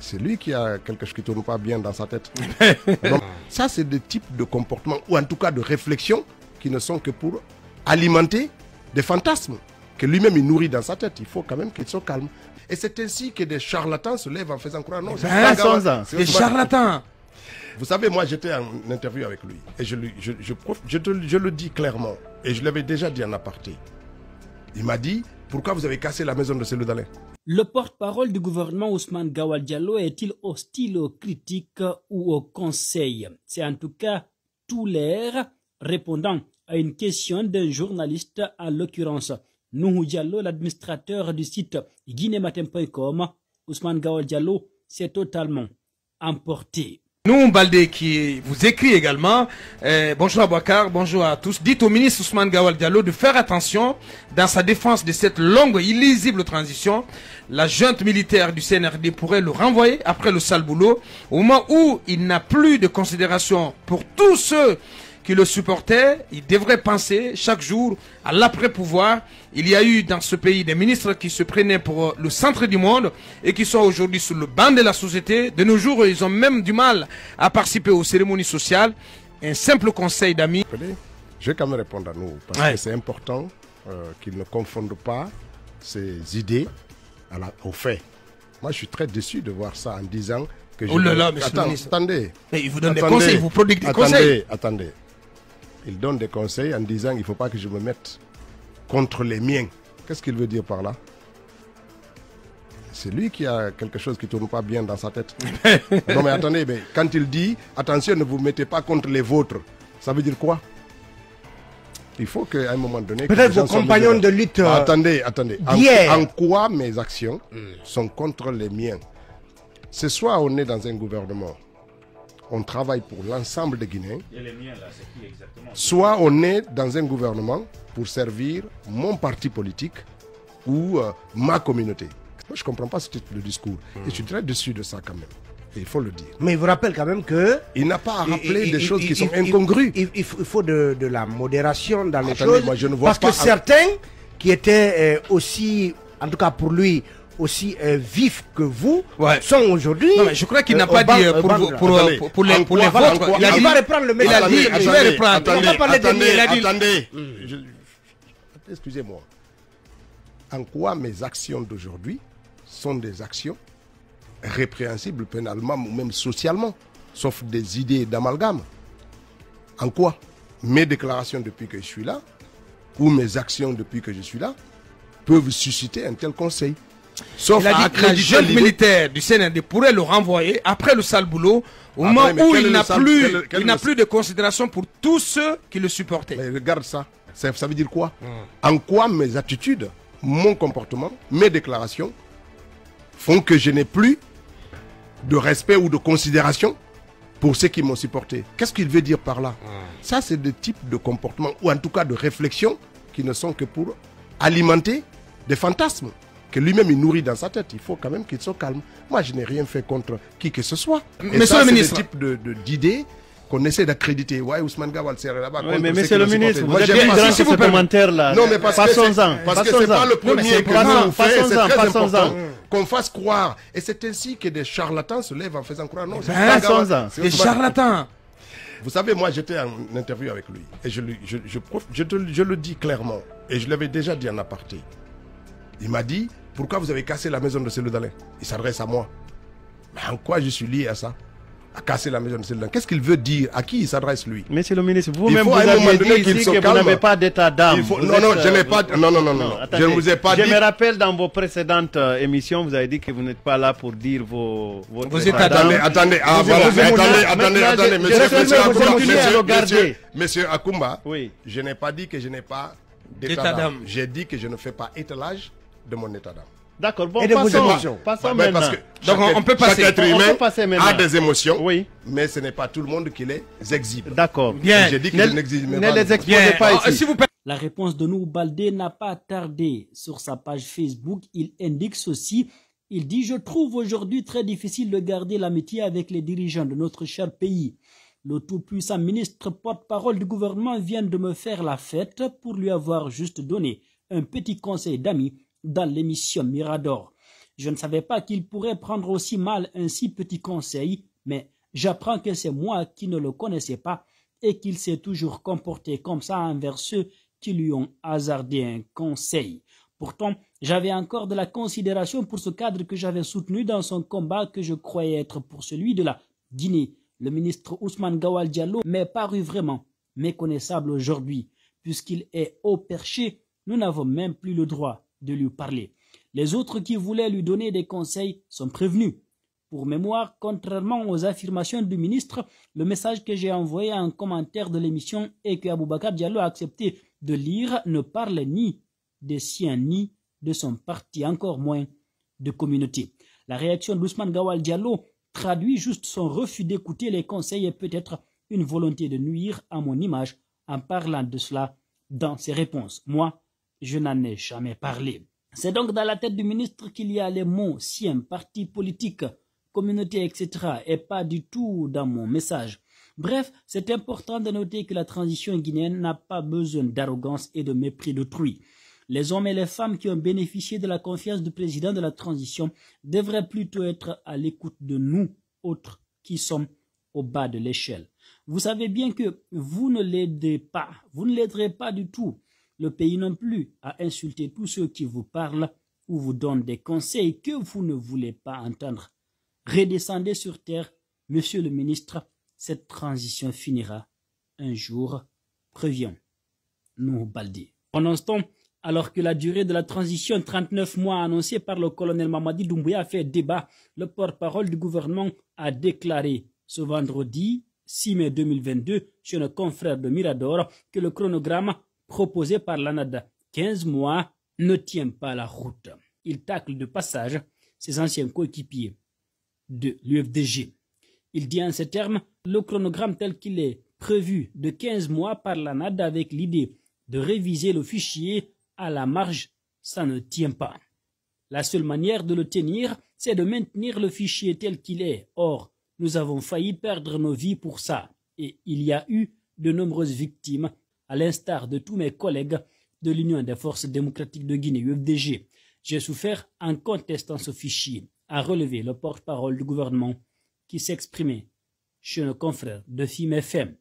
C'est lui qui a quelque chose qui ne tourne pas bien dans sa tête. Donc, ça, c'est des types de comportements, ou en tout cas de réflexions, qui ne sont que pour alimenter des fantasmes que lui-même il nourrit dans sa tête. Il faut quand même qu'il soit calme. Et c'est ainsi que des charlatans se lèvent en faisant croire. Non, c'est des charlatans. Vous savez, moi j'étais en interview avec lui. Et je le dis clairement. Et je l'avais déjà dit en aparté. Il m'a dit, pourquoi vous avez cassé la maison de Cellou Dalein? Le porte-parole du gouvernement Ousmane Gawal Diallo est-il hostile aux critiques ou aux conseils? C'est en tout cas tout l'air répondant à une question d'un journaliste, en l'occurrence Nuhu Diallo, l'administrateur du site guinématin.com. Ousmane Gawal Diallo s'est totalement emporté. Nous, Baldé, qui vous écrit également, bonjour à Bouakar, bonjour à tous. Dites au ministre Ousmane Gawal Diallo de faire attention dans sa défense de cette longue, illisible transition. La junte militaire du CNRD pourrait le renvoyer après le sale boulot, au moment où il n'a plus de considération pour tous ceux qui le supportaient. Il devrait penser chaque jour à l'après-pouvoir. Il y a eu dans ce pays des ministres qui se prenaient pour le centre du monde et qui sont aujourd'hui sur le banc de la société. De nos jours, ils ont même du mal à participer aux cérémonies sociales. Un simple conseil d'amis. Je vais quand même répondre à nous, parce que c'est important qu'ils ne confondent pas ces idées aux faits. Moi, je suis très déçu de voir ça en disant que je... Oh là là, monsieur le ministre. Attendez. Mais il vous donne des conseils, il vous prodigue des conseils. Attendez. Il donne des conseils en disant qu'il ne faut pas que je me mette contre les miens. Qu'est-ce qu'il veut dire par là? C'est lui qui a quelque chose qui ne tourne pas bien dans sa tête. Non mais attendez, mais quand il dit « Attention, ne vous mettez pas contre les vôtres », ça veut dire quoi? Il faut qu'à un moment donné... Peut-être vos compagnons de lutte... Attendez. En quoi mes actions sont contre les miens? C'est soit on est dans un gouvernement, on travaille pour l'ensemble des Guinéens, soit on est dans un gouvernement pour servir mon parti politique ou ma communauté. Moi, je ne comprends pas ce type de discours. Et je suis très déçu de ça quand même. Et il faut le dire. Mais il vous rappelle quand même que... Il n'a pas à rappeler des choses qui sont incongrues. Il faut de la modération dans les choses. Moi, je ne vois parce que certains qui étaient aussi, en tout cas pour lui, aussi vifs que vous, sont aujourd'hui... Non, mais je crois qu'il n'a pas dit pour les vôtres. Il va reprendre le message. Il a dit, je vais reprendre. Attendez. Excusez-moi. En quoi mes actions d'aujourd'hui sont des actions répréhensibles pénalement ou même socialement, sauf des idées d'amalgame? En quoi mes déclarations depuis que je suis là, ou mes actions depuis que je suis là, peuvent susciter un tel conseil? Sauf il a dit que la junte militaire du CNRD pourrait le renvoyer après le sale boulot, au moment où il n'a plus de considération pour tous ceux qui le supportaient. Mais regarde ça. Ça veut dire quoi? En quoi mes attitudes, mon comportement, mes déclarations font que je n'ai plus de respect ou de considération pour ceux qui m'ont supporté? Qu'est-ce qu'il veut dire par là? Ça, c'est des types de comportements, ou en tout cas de réflexions, qui ne sont que pour alimenter des fantasmes que lui-même il nourrit dans sa tête. Il faut quand même qu'il soit calme. Moi, je n'ai rien fait contre qui que ce soit. Et ça, c'est le type d'idées qu'on essaie d'accréditer. Ouais, Ousmane Gawal c'est là-bas. Oui, mais monsieur le ministre, vous êtes bien dans ce commentaire-là. Non, mais parce que c'est pas le premier que nous fait. C'est très important qu'on fasse croire. Et c'est ainsi que des charlatans se lèvent en faisant croire. Non, c'est des charlatans. Vous savez, moi, j'étais en interview avec lui. Et je le dis clairement. Et je l'avais déjà dit en aparté. Il m'a dit, pourquoi vous avez cassé la maison de Cellou Dalein? Il s'adresse à moi. Mais en quoi je suis lié à ça? À casser la maison de Cellou Dalein? Qu'est-ce qu'il veut dire? À qui il s'adresse, lui? Monsieur le ministre, vous-même, vous avez dit ici que vous n'avez pas d'état d'âme. Non, je n'ai pas... Non, je ne vous ai pas dit... Je me rappelle, dans vos précédentes émissions, vous avez dit que vous n'êtes pas là pour dire vos états d'âme. Attendez, monsieur Akumba, je n'ai pas dit que je n'ai pas d'état d'âme. J'ai dit que je ne fais pas étalage de mon état d'âme. D'accord, bon, passons maintenant. Parce que donc on peut passer. Chaque être humain a des émotions, mais ce n'est pas tout le monde qui les exhibe. D'accord. Bien. J'ai dit que je n'exhibe pas. Ne les exposez pas ici. La réponse de Nuhu Baldé n'a pas tardé. Sur sa page Facebook, il indique ceci. Il dit « Je trouve aujourd'hui très difficile de garder l'amitié avec les dirigeants de notre cher pays. Le tout-puissant ministre porte-parole du gouvernement vient de me faire la fête pour lui avoir juste donné un petit conseil d'amis dans l'émission Mirador. Je ne savais pas qu'il pourrait prendre aussi mal un si petit conseil, mais j'apprends que c'est moi qui ne le connaissais pas et qu'il s'est toujours comporté comme ça envers ceux qui lui ont hasardé un conseil. Pourtant, j'avais encore de la considération pour ce cadre que j'avais soutenu dans son combat que je croyais être pour celui de la Guinée. Le ministre Ousmane Gawal Diallo m'est paru vraiment méconnaissable aujourd'hui. Puisqu'il est haut perché, nous n'avons même plus le droit de lui parler. Les autres qui voulaient lui donner des conseils sont prévenus. Pour mémoire, contrairement aux affirmations du ministre, le message que j'ai envoyé en commentaire de l'émission et que Aboubacar Diallo a accepté de lire ne parle ni des siens ni de son parti, encore moins de communauté. La réaction d'Ousmane Gawal Diallo traduit juste son refus d'écouter les conseils et peut-être une volonté de nuire à mon image en parlant de cela dans ses réponses. Moi, je n'en ai jamais parlé. C'est donc dans la tête du ministre qu'il y a les mots sien, parti politique, communauté, etc. et pas du tout dans mon message. Bref, c'est important de noter que la transition guinéenne n'a pas besoin d'arrogance et de mépris d'autrui. Les hommes et les femmes qui ont bénéficié de la confiance du président de la transition devraient plutôt être à l'écoute de nous, autres, qui sommes au bas de l'échelle. Vous savez bien que vous ne l'aidez pas, vous ne l'aiderez pas du tout. Le pays non plus à insulter tous ceux qui vous parlent ou vous donnent des conseils que vous ne voulez pas entendre. Redescendez sur terre, monsieur le ministre, cette transition finira un jour, préviens-nous Baldé. Pendant ce temps, alors que la durée de la transition, 39 mois annoncée par le colonel Mamadi Doumbouya, a fait débat, le porte-parole du gouvernement a déclaré ce vendredi 6 mai 2022 chez nos confrères de Mirador que le chronogramme proposé par l'ANAD, 15 mois, ne tient pas la route. Il tacle de passage ses anciens coéquipiers de l'UFDG. Il dit en ces termes, le chronogramme tel qu'il est prévu de 15 mois par l'ANAD avec l'idée de réviser le fichier à la marge, ça ne tient pas. La seule manière de le tenir, c'est de maintenir le fichier tel qu'il est. Or, nous avons failli perdre nos vies pour ça. Et il y a eu de nombreuses victimes, à l'instar de tous mes collègues de l'Union des forces démocratiques de Guinée, UFDG. J'ai souffert en contestant ce fichier, a relevé le porte-parole du gouvernement qui s'exprimait chez nos confrères de FIM FM.